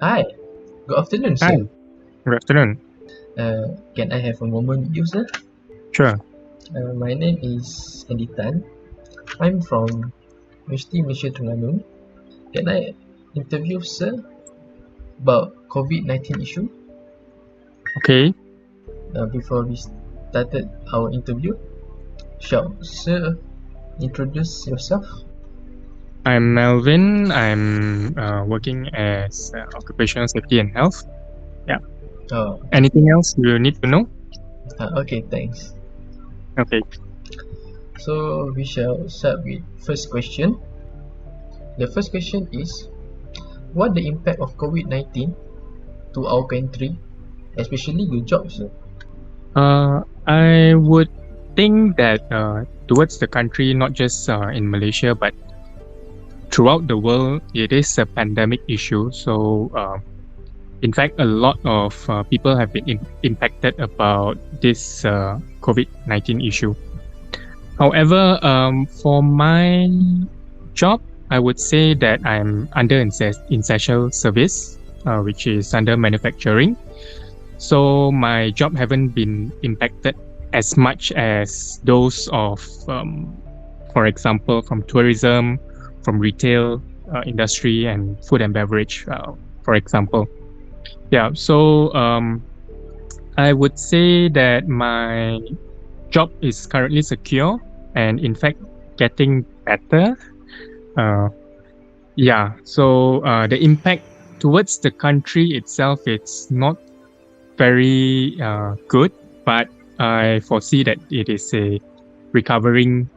Hi, good afternoon, Hi, sir. good afternoon. Can I have a moment with you, sir? Sure. My name is Andy Tan. I'm from MOHD Malaysia Terengganu. Can I interview sir about COVID-19 issue Okay. before we started our interview? Shall sir introduce yourself? I'm Melvin. I'm working as occupational safety and health. Yeah. Oh, Anything else you need to know? okay, thanks. Okay. So we shall start with first question. The first question is, what the impact of COVID-19 to our country, especially your job, sir? I would think that towards the country, not just in Malaysia, but throughout the world, it is a pandemic issue. So, in fact, a lot of people have been impacted about this COVID-19 issue. However, for my job, I would say that I'm under essential service, which is under manufacturing. So my job haven't been impacted as much as those of, for example, from tourism, from retail industry, and food and beverage, for example. Yeah. So I would say that my job is currently secure and in fact getting better. Uh, yeah, so the impact towards the country itself, it's not very good, but I foresee that it is a recovering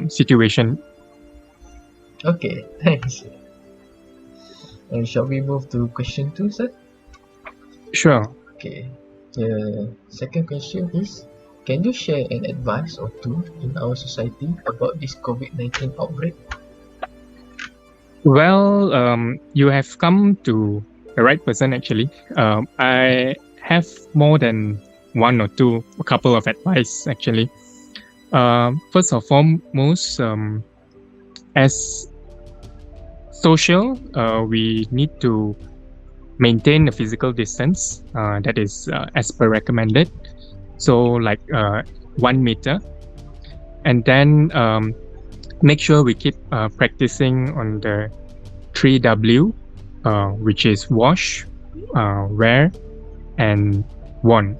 situation. Okay, thanks. Shall we move to question two, sir? Sure. Okay. The second question is, can you share an advice or two in our society about this COVID-19 outbreak? Well, you have come to the right person actually. I have more than one or two, a couple of advice actually. First of foremost, as social, we need to maintain a physical distance that is as per recommended. So, like 1 meter, and then make sure we keep practicing on the 3W, which is wash, wear, and one.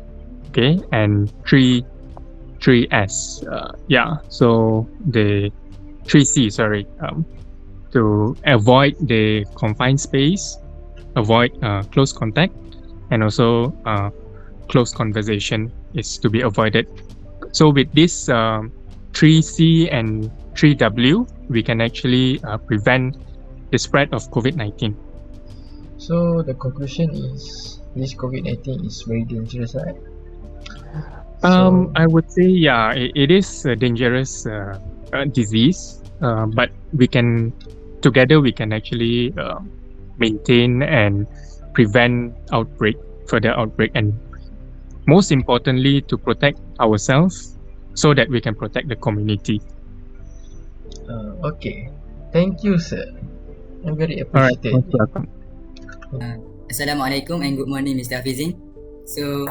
Okay, and three S. Yeah, so the 3C. Sorry, to avoid the confined space, avoid close contact, and also close conversation is to be avoided. So with this 3C and 3W, we can actually prevent the spread of COVID-19. So the conclusion is this COVID-19 is very dangerous, right? So I would say, yeah, it is a dangerous disease, but we can, together, we can actually maintain and prevent further outbreak, and most importantly, to protect ourselves so that we can protect the community. okay, thank you, sir. I'm very All right, appreciated. most welcome. Assalamualaikum and good morning, Mr. Hafizin. So,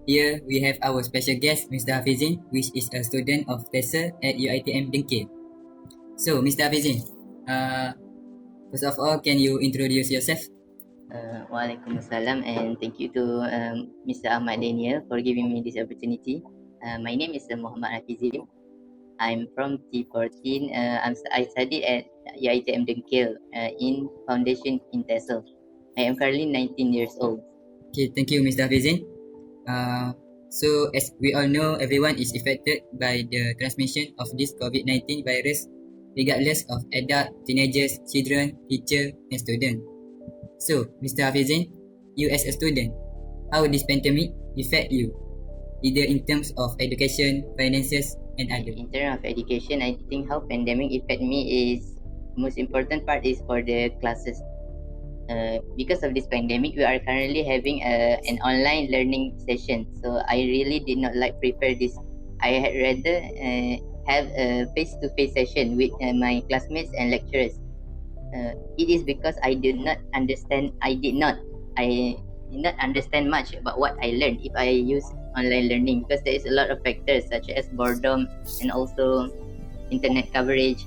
here we have our special guest, Mr. Hafizin, which is a student of TESA at UiTM Dengkil. So, Mr. Hafizin, uh, first of all, can you introduce yourself? Waalaikumsalam, and thank you to Mr. Ahmad Daniel for giving me this opportunity. My name is Muhammad Hafizin. I'm from T14. I studied at UiTM Dengkil in Foundation in TESOL. I am currently 19 years old. Okay, thank you, Mr. Hafizin. So, as we all know, everyone is affected by the transmission of this COVID-19 virus, regardless of adult, teenagers, children, teacher, and student. So, Mr. Hafizin, you as a student, how this pandemic affect you, either in terms of education, finances, and other? In terms of education, I think how pandemic affect me is most important part is for the classes. Because of this pandemic, we are currently having an online learning session. So I really did not prefer this. I had rather have a face-to-face session with my classmates and lecturers. it is because I did not understand much about what I learned if I use online learning, because there is a lot of factors such as boredom and also internet coverage.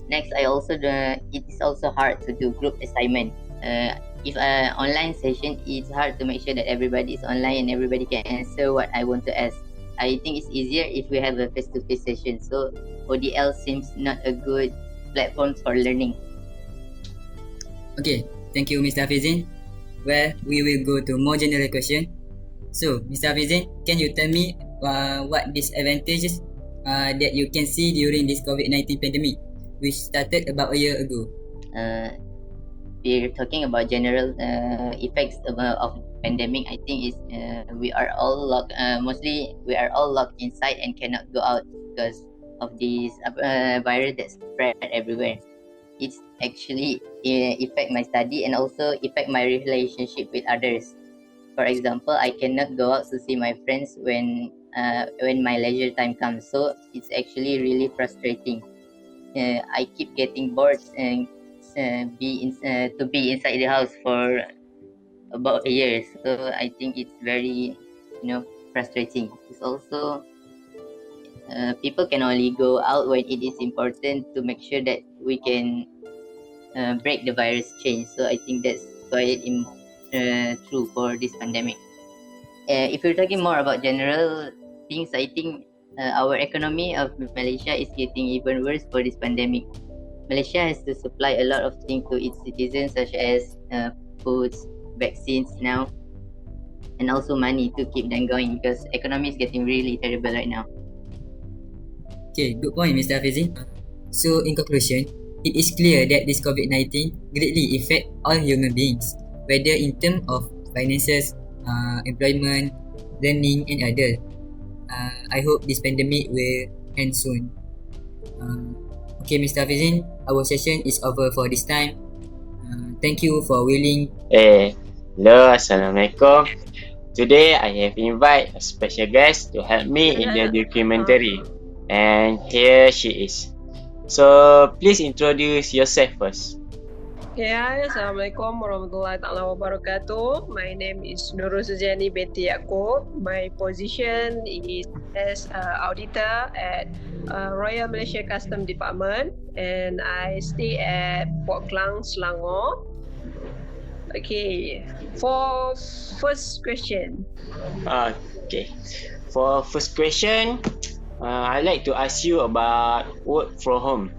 Next, it is also hard to do group assignment. If an online session, it's hard to make sure that everybody is online and everybody can answer what I want to ask. I think it's easier if we have a face-to-face session. So ODL seems not a good platform for learning. Okay, thank you, Mr. Hafizin. Well, we will go to more general question. So, Mr. Hafizin, can you tell me what disadvantages that you can see during this COVID-19 pandemic, which started about a year ago? We're talking about general effects of pandemic. I think we are all locked. Mostly, we are all locked inside and cannot go out because of this virus that spread everywhere. It's actually affect my study and also affect my relationship with others. For example, I cannot go out to see my friends when my leisure time comes. So it's actually really frustrating. I keep getting bored and to be inside the house for about a year. So I think it's very, frustrating. It's also people can only go out when it is important to make sure that we can break the virus chain. So I think that's quite true for this pandemic. If we're talking more about general things, I think our economy of Malaysia is getting even worse for this pandemic. Malaysia has to supply a lot of things to its citizens, such as foods, vaccines now, and also money to keep them going, because economy is getting really terrible right now. Okay, good point, Mr. Hafizin. So, in conclusion, it is clear that this COVID-19 greatly affect all human beings, whether in terms of finances, employment, learning, and other. I hope this pandemic will end soon. Okay, Mr. Hafizin, our session is over for this time. Thank you for willing. Hello, Assalamualaikum. Today I have invited a special guest to help me in the documentary, and here she is. So please introduce yourself first. Ya, Assalamualaikum warahmatullahi wabarakatuh. My name is Nurul Suziani binti YAACOB. My position is as auditor at Royal Malaysia Custom Department, and I stay at Port Klang, Selangor. Okay, for first question. Okay. For first question, I'd like to ask you about work from home.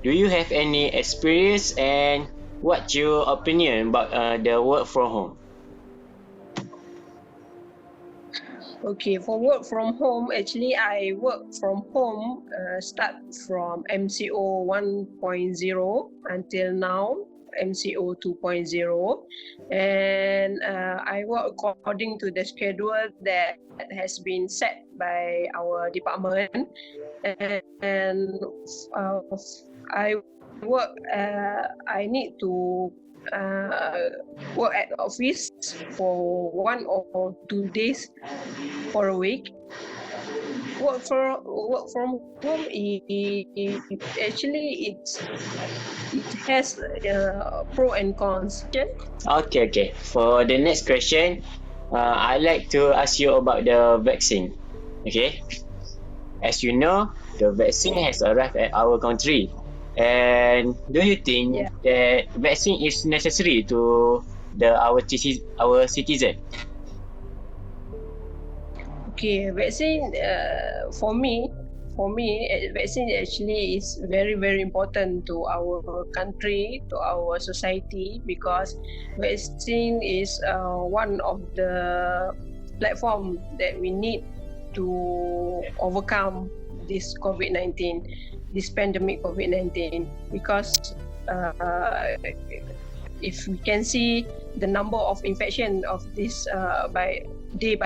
Do you have any experience, and what's your opinion about the work from home? Okay, for work from home, actually I work from home start from MCO 1.0 until now, MCO 2.0, and I work according to the schedule that has been set by our department, and I work. I need to work at office for 1 or 2 days for a week. Work from home, actually it has pro and cons. Okay. For the next question, I'd like to ask you about the vaccine. Okay. As you know, the vaccine has arrived at our country. And do you think that vaccine is necessary to our citizen? Okay, vaccine for me, vaccine actually is very, very important to our country, to our society, because vaccine is one of the platform that we need to overcome this COVID-19, this pandemic COVID-19, because if we can see the number of infection of this by day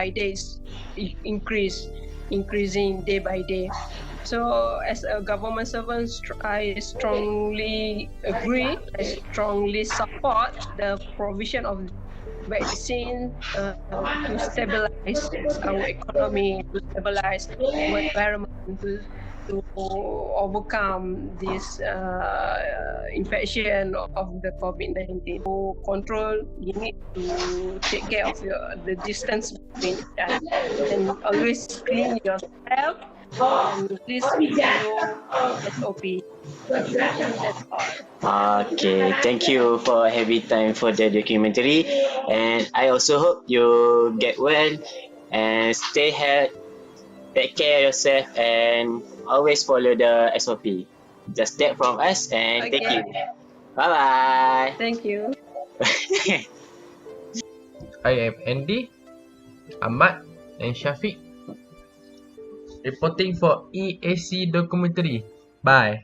increasing day by day. So as a government servant, I strongly agree, I strongly support the provision of vaccine to stabilize our economy, to stabilize our environment, to to overcome this infection of the COVID-19. To control, you need to take care of the distance between each other and always clean yourself and please follow SOP. That's all. Okay, thank you for having time for the documentary, and I also hope you get well and stay healthy. Take care of yourself and always follow the SOP. Just that from us and thank you. Okay. Bye bye. Thank you. I am Andy, Ahmad and Syafiq reporting for Eac Documentary. Bye.